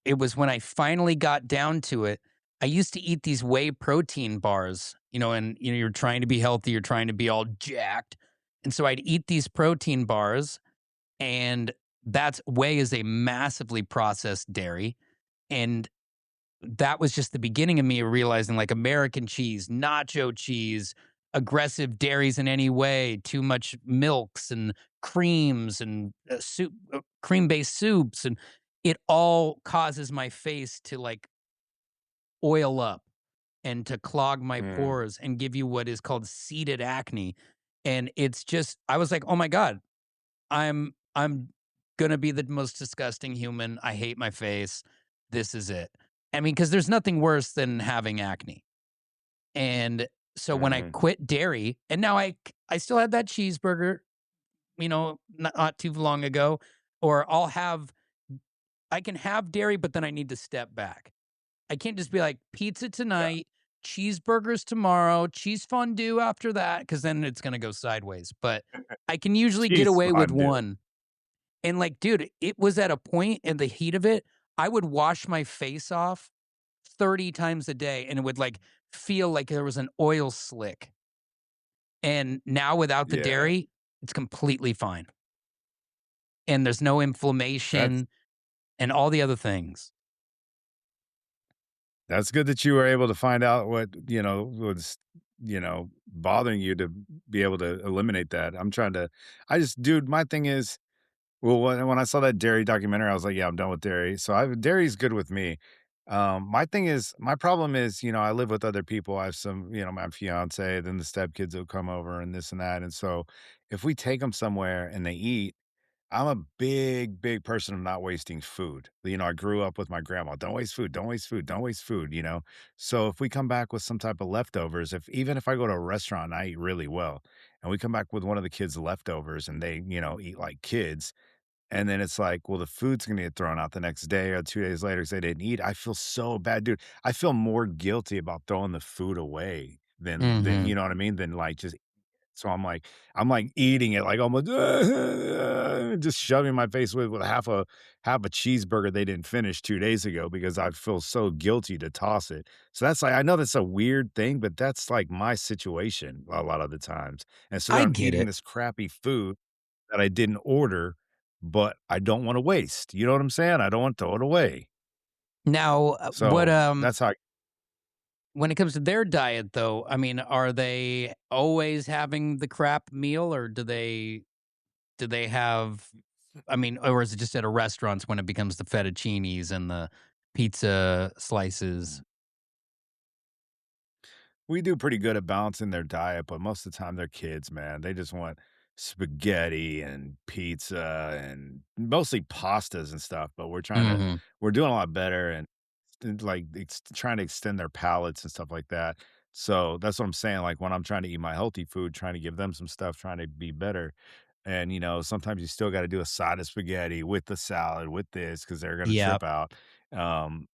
it was when I finally got down to it. I used to eat these whey protein bars, and you're trying to be healthy, you're trying to be all jacked. And so I'd eat these protein bars and that's whey is a massively processed dairy, and that was just the beginning of me realizing, like, American cheese, nacho cheese, aggressive dairies in any way, too much milks and creams and cream-based soups, and it all causes my face to, like, oil up and to clog my Mm. pores and give you what is called seeded acne, and it's just I was like, "Oh my god, I'm gonna be the most disgusting human. I hate my face. This is it." I mean, because there's nothing worse than having acne. And so when I Mhm. quit dairy, and now I still had that cheeseburger, not too long ago, or I can have dairy, but then I need to step back. I can't just be like pizza Yeah. tonight, cheeseburgers tomorrow, cheese fondue after that, because then it's gonna go sideways. But I can usually get Cheese away with fondue. one. And, like, dude, it was at a point in the heat of it, I would wash my face off 30 times a day, and it would, like, feel like there was an oil slick. And now without the Yeah. dairy, it's completely fine. And there's no That's inflammation and all the other things. that's good that you were able to find out what, was, bothering you to be able to eliminate that. I just dude, my thing is, well, when I saw that dairy documentary, I was like, "Yeah, I'm done with dairy." So dairy's good with me. My problem is, I live with other people. I have some, my fiance, then the stepkids will come over and this and that. And so if we take them somewhere and they eat, I'm a big, big person of not wasting food. I grew up with my grandma. Don't waste food. Don't waste food. Don't waste food. So if we come back with some type of leftovers, even if I go to a restaurant and I eat really well, and we come back with one of the kids' leftovers and they, eat like kids, and then it's like, well, the food's gonna get thrown out the next day or 2 days later because they didn't eat. I feel so bad, dude. I feel more guilty about throwing the food away than Mhm. you know what I mean? Than like just So I'm like eating it like almost just shoving my face with half a cheeseburger they didn't finish 2 days ago because I feel so guilty to toss it. So that's like I know that's a weird thing, but that's like my situation a lot of the times. And so then I I'm get eating it. this crappy food that I didn't order, but I don't wanna waste. You know what I'm saying? I don't want to throw it away. Now, So that's how when it comes to their diet though, I mean, are they always having the crap meal or do they have I mean, or is it just at a restaurants when it becomes the fettuccinis and the pizza slices? we do pretty good at balancing their diet, but most of the time they're kids, man. They just want spaghetti and pizza and mostly pastas and stuff, but Mhm. we're doing a lot better and like it's trying to extend their palates and stuff like that. So that's what I'm saying. Like when I'm trying to eat my healthy food, trying to give them some stuff, trying to be better. And sometimes you still got to do a side of spaghetti with the salad with this because they're gonna Yep. trip out. Um,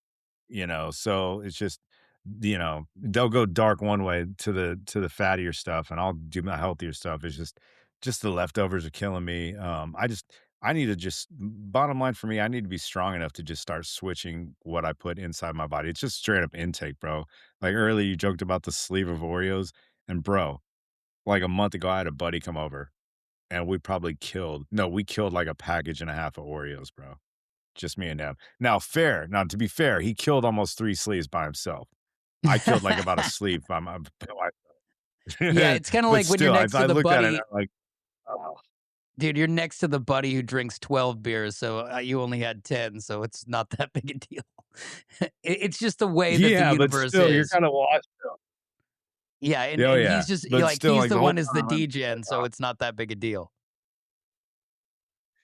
so it's just, they'll go dark one way to the fattier stuff, and I'll do my healthier stuff. It's just the leftovers are killing me. I need to just bottom line for me, I need to be strong enough to just start switching what I put inside my body. It's just straight up intake, bro. Like earlier you joked about the sleeve of Oreos, and bro, like a month ago I had a buddy come over and we killed like a package and a half of Oreos, bro. Just me and him. Now, to be fair, he killed almost 3 sleeves by himself. I killed, like, about a sleeve by my Yeah, it's kinda but like when you're still, I next to I the looked at it and buddy I'm like, "Oh." dude, you're next to the buddy who drinks 12 beers, so, you only had 10, so it's not that big a deal. It's just the way that the Yeah, but universe still, you're is. kinda washed up. Yeah, and Yeah, oh, and yeah, he's just but like, still, he's like, the the whole one is the time I'm just like, degen, so "Oh." it's not that big a deal.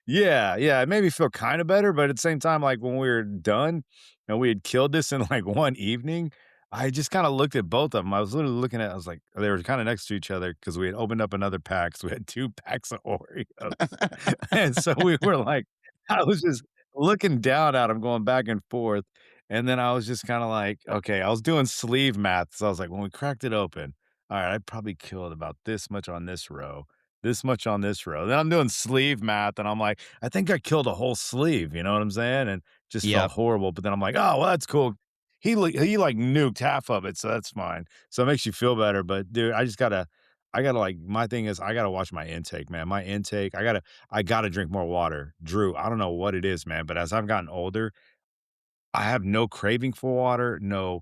Yeah, yeah, it made me feel kinda better, but at the same time, like, when we were done and we had killed this in, like, one evening, I just kinda looked at both of them. I was literally looking at I was like they were kinda next to each other because we had opened up another pack, so we had 2 packs of Oreos. And so we were like I was just looking down at them, going back and forth, and then I was just kinda like, okay, I was doing sleeve math, so I was like, when we cracked it open, alright, I probably killed about this much on this row, this much on this row. Then I'm doing sleeve math, and I'm like, I think I killed a whole sleeve, you know what I'm saying? And just felt Yep. horrible, but then I'm like, "Oh, well, that's cool." He nuked half of it, so that's fine. So it makes you feel better, but dude, I gotta, like my thing is I gotta watch my intake, man. My intake, I gotta drink more water. Drew, I don't know what it is, man, but as I've gotten older, I have no craving for water, no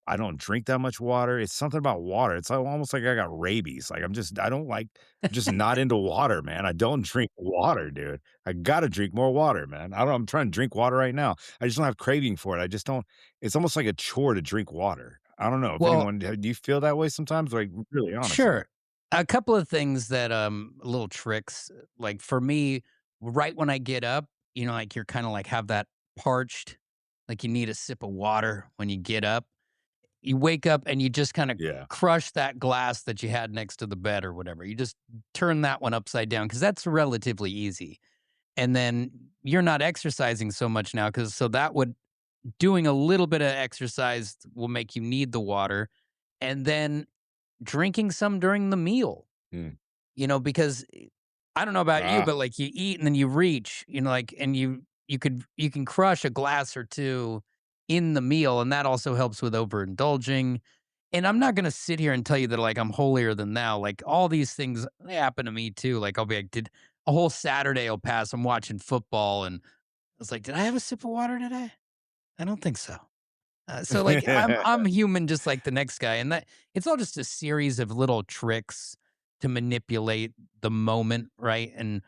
I don't drink that much water. It's something about water. It's almost like I got rabies. Like I don't like I'm just not into water, man. I don't drink water, dude. I gotta drink more water, man. I'm trying to drink water right now. I just don't have craving for it. I just don't it's almost like a chore to drink water. I don't know if Well, anyone do you feel that way sometimes? Like, really, honestly. sure. A couple of things that, little tricks, like, for me, right when I get up, like, you're kinda, like, have that parched, like, you need a sip of water when you get up. You wake up and you just kinda Yeah. crush that glass that you had next to the bed or whatever. You just turn that one upside down because that's relatively easy. And then you're not exercising so much now because so that would doing a little bit of exercise will make you need the water, and then drinking some during the meal. Mm. Because I don't know about you, Ah, but, like, you eat and then you reach, like, and you can crush a glass or 2 in the meal, and that also helps with overindulging, and I'm not gonna sit here and tell you that, like, I'm holier than thou, like, all these things, they happen to me too, like, I'll be like, "Did a whole Saturday will pass, I'm watching football, and I was like, 'Did I have a sip of water today? I don't think so.'" So, like, I'm human just like the next guy, and that it's all just a series of little tricks to manipulate the moment, right? And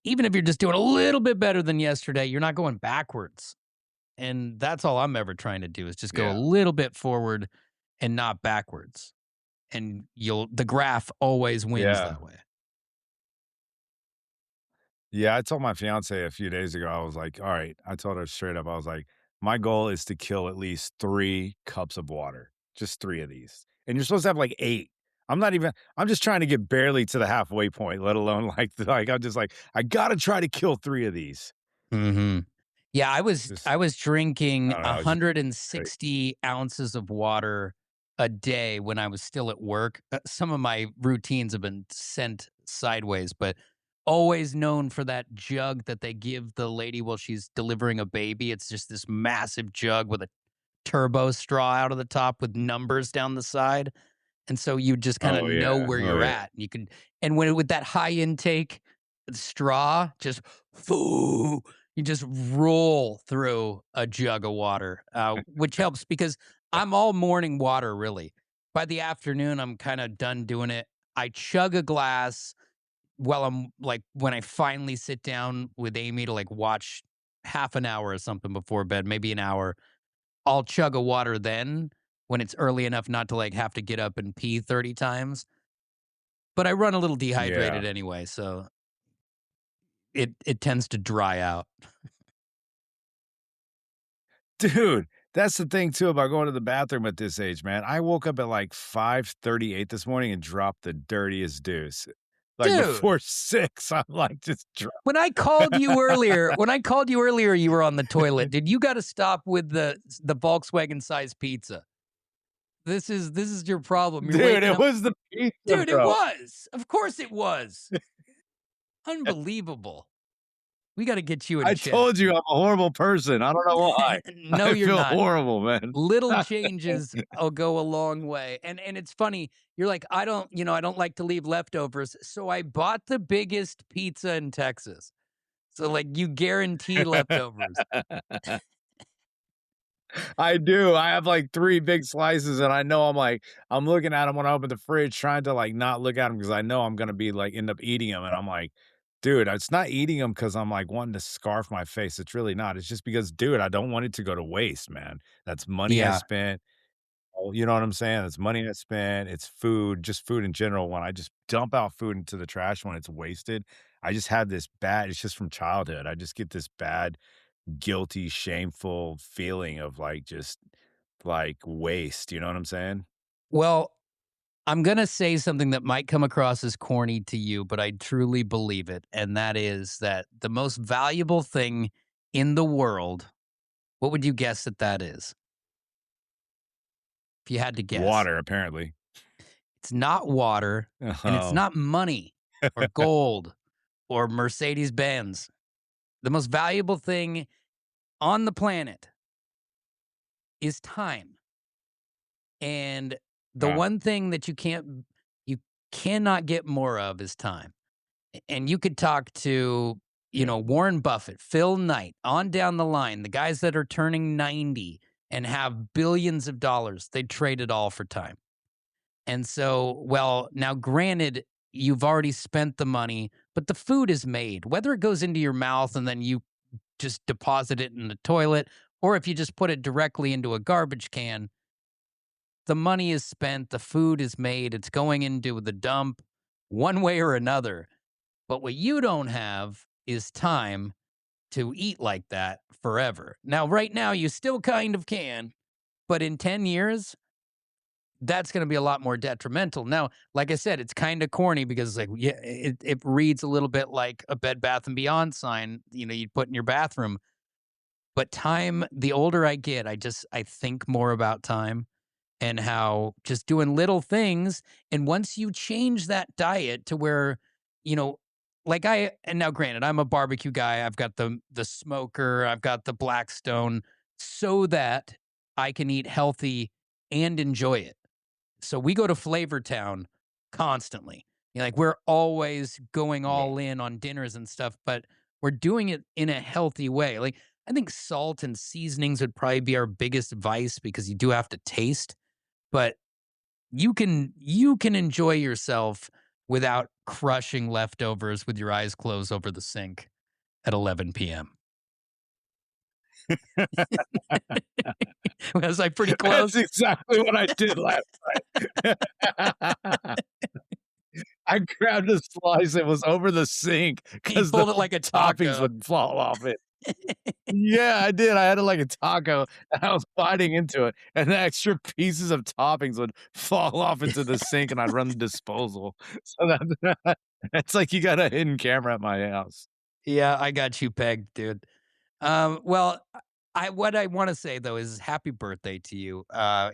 even if you're just doing a little bit better than yesterday, you're not going backwards. And that's all I'm ever trying to do is just go a Yeah. little bit forward and not backwards. And the graph always wins Yeah. that way. Yeah, I told my fiance a few days ago, I was like, "All right," I told her straight up, I was like, "My goal is to kill at least 3 cups of water, just 3 of these." And you're supposed to have like 8. I'm just trying to get barely to the halfway point, let alone I'm just like, "I gotta try to kill 3 of these." Mhm. Yeah, I was Just I was I drinking don't know, it's just crazy. 160 ounces of water, a day when I was still at work. Some of my routines have been sent sideways, but always known for that jug that they give the lady while she's delivering a baby. It's just this massive jug with a turbo straw out of the top with numbers down the side. And so you just kinda Oh, know yeah. where Oh, you're yeah. at. You can and when with that high intake straw, just foo, you just roll through a jug of water, which helps because I'm all morning water, really. By the afternoon, I'm kinda done doing it. I chug a glass while I'm like, when I finally sit down with Amy to, like, watch half an hour or something before bed, maybe an hour. I'll chug a water then when it's early enough not to, like, have to get up and pee 30 times, but I run a little Yeah. dehydrated anyway, so it tends to dry out. Dude, that's the thing too about going to the bathroom at this age, man. I woke up at like 5:38 this morning and dropped the dirtiest deuce. Like Dude, before 6, I'm like, just drop. when I called you earlier, you were on the toilet. Did you gotta stop with the Volkswagen size pizza? This is your problem. You're Dude, waking it up. was the pizza, Dude, it bro. was. Of course it was. Unbelievable. We gotta get you in I check. told you I'm a horrible person. I don't know why. No, I you're feel not. horrible, man. Little changes will go a long way. And it's funny. You're like, I don't like to leave leftovers. So I bought the biggest pizza in Texas. So like you guarantee leftovers. I do. I have like 3 big slices, and I know I'm looking at them when I open the fridge, trying to, like, not look at them because I know I'm gonna be, like, end up eating them, and I'm like, "Dude, it's not eating them because 'cause I'm, like, wanting to scarf my face." It's really not. It's just because, dude, I don't want it to go to waste, man. That's money I Yeah. spent. Oh, you know what I'm saying? It's money I spent. It's food, just food in general. When I just dump out food into the trash when it's wasted, I just have this bad it's just from childhood. I just get this bad guilty, shameful feeling of, like, just, like, waste, you know what I'm saying? Well, I'm gonna say something that might come across as corny to you, but I truly believe it. And that is that the most valuable thing in the world, what would you guess that that is? If you had to guess. Water, apparently. It's not water, and it's Oh, not money or gold or Mercedes Benz. The most valuable thing on the planet is time. And the ah, one thing that you cannot get more of is time. And you could talk to, yeah, Warren Buffett, Phil Knight, on down the line, the guys that are turning 90 and have billions of dollars, they'd trade it all for time. And so, well, now granted, you've already spent the money, but the food is made. Whether it goes into your mouth and then you just deposit it in the toilet, or if you just put it directly into a garbage can, the money is spent, the food is made, it's going into the dump one way or another. But what you don't have is time to eat like that forever. Now, right now, you still kind of can, but in 10 years, that's going to be a lot more detrimental. Now, like I said, it's kind of corny because like yeah, it reads a little bit like a Bed Bath and Beyond sign, you'd put in your bathroom. But time, the older I get, I think more about time and how just doing little things. And once you change that diet to where, you know, like and now granted, I'm a barbecue guy. I've got the smoker, I've got the Blackstone so that I can eat healthy and enjoy it. So we go to Flavor Town constantly. Like we're always going yeah. all in on dinners and stuff, but we're doing it in a healthy way. Like I think salt and seasonings would probably be our biggest vice because you do have to taste, but you can enjoy yourself without crushing leftovers with your eyes closed over the sink at 11 p.m. Was I pretty That's close? exactly what I did last night. I grabbed a slice that was over the sink You because the pulled it like a toppings taco. would fall off it. Yeah, I did. I had it like a taco, and I was biting into it, and the extra pieces of toppings would fall off into the sink, and I'd run the disposal. So that it's like you got a hidden camera at my house. Yeah, I got you pegged, dude. Well, I what I want to say though is happy birthday to you.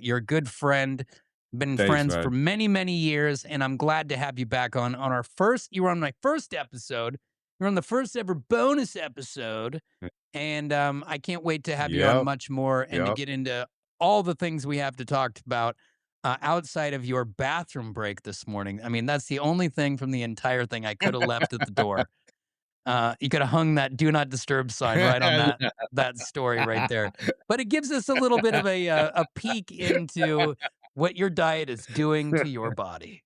You're a good friend. Been Thanks, friends for man. many, many years, and I'm glad to have you back on our first. You were on my first episode. You're on the first ever bonus episode, and I can't wait to have you on Yep, much more and to yep. get into all the things we have to talk about outside of your bathroom break this morning. I mean, that's the only thing from the entire thing I could have left at the door. You could have hung that "Do Not Disturb" sign right on that story right there. But it gives us a little bit of a peek into what your diet is doing to your body.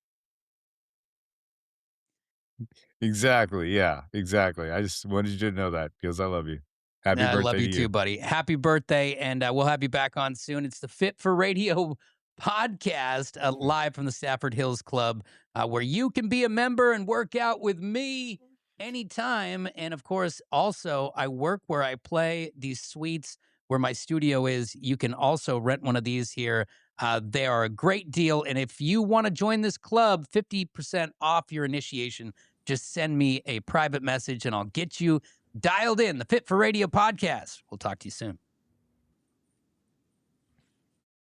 Exactly, yeah, exactly. I just wanted you to know that because I love you. Happy I love birthday you to too, you. buddy. Happy birthday, and we'll have you back on soon. It's the Fit for Radio podcast, live from the Stafford Hills Club, where you can be a member and work out with me anytime. And of course, also, I work where I play these suites where my studio is. You can also rent one of these here. They are a great deal. And if you want to join this club, 50% off your initiation, just send me a private message and I'll get you dialed in. The Fit for Radio podcast. We'll talk to you soon.